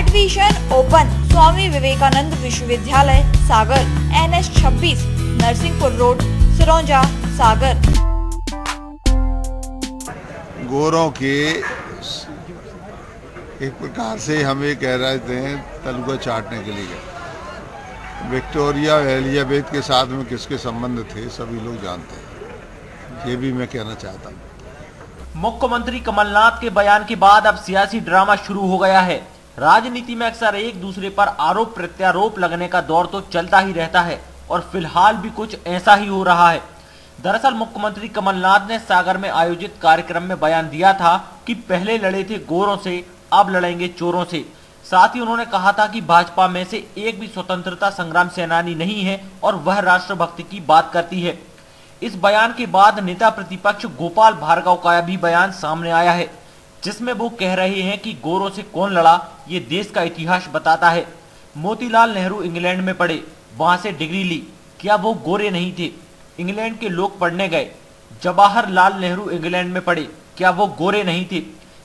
Admission open Swami Vivekananda विश्वविद्यालय सागर, NH26 Narsinghpur road, Sironja, सागर। गोरों के एक प्रकार से हम ये कह रहे थे तलुआ चाटने के लिए विक्टोरिया एलिजाबेथ के साथ में किसके संबंध थे सभी लोग जानते हैं। ये भी मैं कहना चाहता हूँ। मुख्यमंत्री कमलनाथ के बयान के बाद अब सियासी ड्रामा शुरू हो गया है। राजनीति में अक्सर एक दूसरे पर आरोप प्रत्यारोप लगने का दौर तो चलता ही रहता है और फिलहाल भी कुछ ऐसा ही हो रहा है। दरअसल मुख्यमंत्री कमलनाथ ने सागर में आयोजित कार्यक्रम में बयान दिया था कि पहले लड़े थे गोरों से, अब लड़ेंगे चोरों से। साथ ही उन्होंने कहा था कि भाजपा में से एक भी स्वतंत्रता संग्राम सेनानी नहीं है और वह राष्ट्रभक्ति की बात करती है। इस बयान के बाद नेता प्रतिपक्ष गोपाल भार्गव का भी बयान सामने आया है, जिसमें वो कह रहे हैं कि गोरों से कौन लड़ा ये देश का इतिहास बताता है। मोतीलाल नेहरू इंग्लैंड में पढ़े, वहां से डिग्री ली, क्या वो गोरे नहीं थे? इंग्लैंड के लोग पढ़ने गए। जवाहरलाल नेहरू इंग्लैंड में पढ़े, क्या वो गोरे नहीं थे?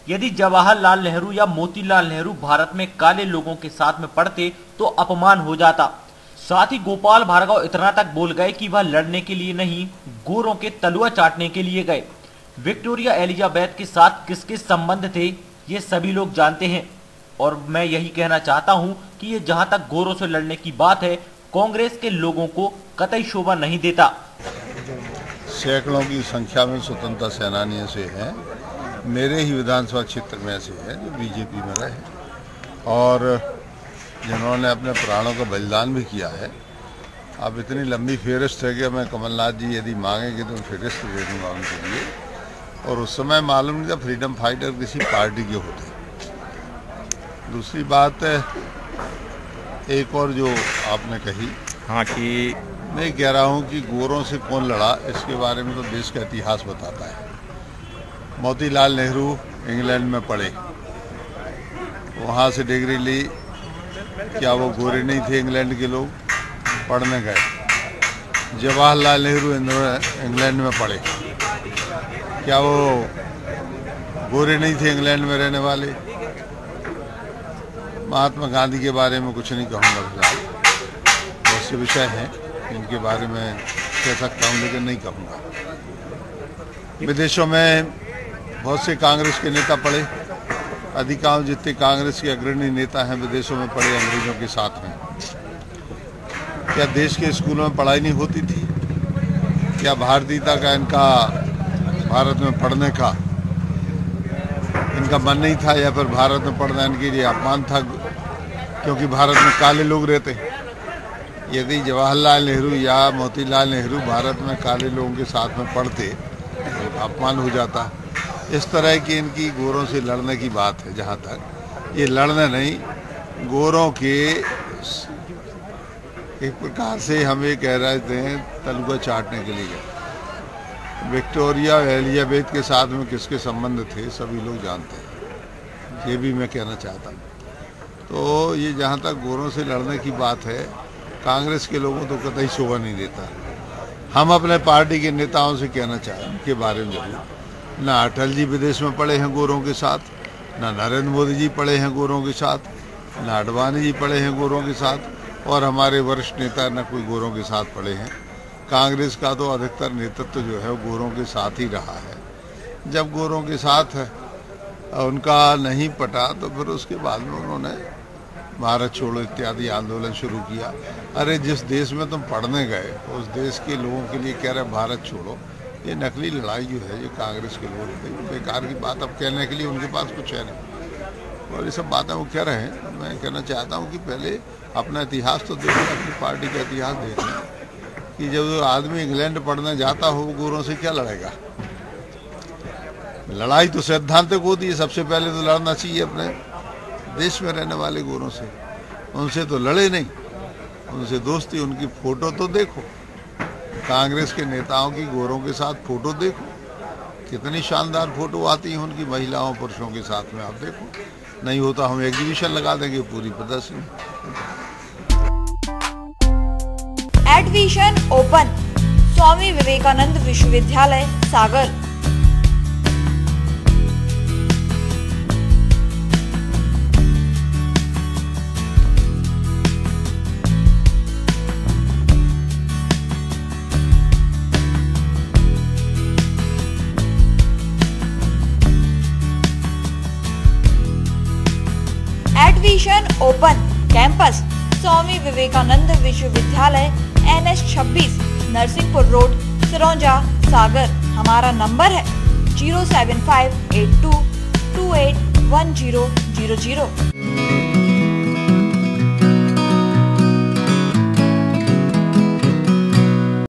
यदि जवाहरलाल नेहरू या मोतीलाल नेहरू भारत में काले लोगों के साथ में पढ़ते तो अपमान हो जाता। साथ ही गोपाल भार्गव इतना तक बोल गए कि वह लड़ने के लिए नहीं, गोरों के तलुआ चाटने के लिए गए। विक्टोरिया एलिजाबेथ के साथ किसके संबंध थे ये सभी लोग जानते हैं और मैं यही कहना चाहता हूं कि ये जहां तक गोरों से लड़ने की बात है, कांग्रेस के लोगों को कतई शोभा नहीं देता। सैकड़ों की संख्या में स्वतंत्रता सेनानियों से हैं, मेरे ही विधानसभा क्षेत्र में ऐसे हैं जो बीजेपी में रहे और जिन्होंने अपने प्राणों का बलिदान भी किया है। अब इतनी लंबी फेहरिस्त है कि मैं कमलनाथ जी यदि मांगेंगे तो फेहरिस्त दे दूँगा उनके लिए। और उस समय मालूम नहीं था फ्रीडम फाइटर किसी पार्टी के होते। दूसरी बात एक और जो आपने कही, हाँ, कि मैं कह रहा हूँ कि गोरों से कौन लड़ा, इसके बारे में तो देश का इतिहास बताता है। मोतीलाल नेहरू इंग्लैंड में पढ़े, वहाँ से डिग्री ली, क्या वो गोरे नहीं थे? इंग्लैंड के लोग पढ़ने गए। जवाहरलाल नेहरू इंग्लैंड में पढ़े, क्या वो गोरे नहीं थे? इंग्लैंड में रहने वाले। महात्मा गांधी के बारे में कुछ नहीं कहूँगा, बहुत से विषय हैं इनके बारे में कह सकता हूँ लेकिन नहीं कहूँगा। विदेशों में बहुत से कांग्रेस के नेता पढ़े, अधिकांश जितने कांग्रेस के अग्रणी नेता हैं विदेशों में पढ़े अंग्रेजों के साथ में। क्या देश के स्कूलों में पढ़ाई नहीं होती थी? क्या भारतीयता का इनका भारत में पढ़ने का इनका मन नहीं था, या फिर भारत में पढ़ना इनके लिए अपमान था क्योंकि भारत में काले लोग रहते? यदि जवाहरलाल नेहरू या मोतीलाल नेहरू भारत में काले लोगों के साथ में पढ़ते तो अपमान हो जाता। इस तरह की इनकी गोरों से लड़ने की बात है। जहाँ तक ये लड़ना नहीं, गोरों के एक प्रकार से हम ये कह रहे थे तलुआ चाटने के लिए गए। विक्टोरिया एलिजाबेथ के साथ में किसके संबंध थे सभी लोग जानते हैं। ये भी मैं कहना चाहता हूँ। तो ये जहाँ तक गोरों से लड़ने की बात है, कांग्रेस के लोगों तो कतई शोभा नहीं देता। हम अपने पार्टी के नेताओं से कहना चाहें उनके बारे में जरूर, ना अटल जी विदेश में पढ़े हैं गोरों के साथ, ना नरेंद्र मोदी जी पढ़े हैं गोरों के साथ, ना आडवाणी जी पढ़े हैं गोरों के साथ, और हमारे वरिष्ठ नेता न कोई गोरों के साथ पढ़े हैं। कांग्रेस का तो अधिकतर नेतृत्व जो है वो गोरों के साथ ही रहा है। जब गोरों के साथ उनका नहीं पटा तो फिर उसके बाद में उन्होंने भारत छोड़ो इत्यादि आंदोलन शुरू किया। अरे जिस देश में तुम पढ़ने गए उस देश के लोगों के लिए कह रहे भारत छोड़ो, ये नकली लड़ाई जो है ये कांग्रेस के लोग बेकार की बात। अब कहने के लिए उनके पास कुछ है नहीं और ये सब बातें वो कह रहे हैं। मैं कहना चाहता हूँ कि पहले अपना इतिहास तो देखें, अपनी पार्टी का इतिहास देखें कि जब आदमी इंग्लैंड पढ़ने जाता हो वो गोरों से क्या लड़ेगा। लड़ाई तो सैद्धांतिक होती है, सबसे पहले तो लड़ना चाहिए अपने देश में रहने वाले गोरों से। उनसे तो लड़े नहीं, उनसे दोस्ती, उनकी फोटो तो देखो, कांग्रेस के नेताओं की गोरों के साथ फोटो देखो, कितनी शानदार फोटो आती है उनकी महिलाओं पुरुषों के साथ में। आप देखो, नहीं होता हम एग्जीबिशन लगा देंगे पूरी प्रदर्शनी। एडमिशन ओपन स्वामी विवेकानंद विश्वविद्यालय सागर। ओपन कैंपस स्वामी विवेकानंद विश्वविद्यालय NH 26 नरसिंहपुर रोड सिरौंजा सागर। हमारा नंबर है 07582281000।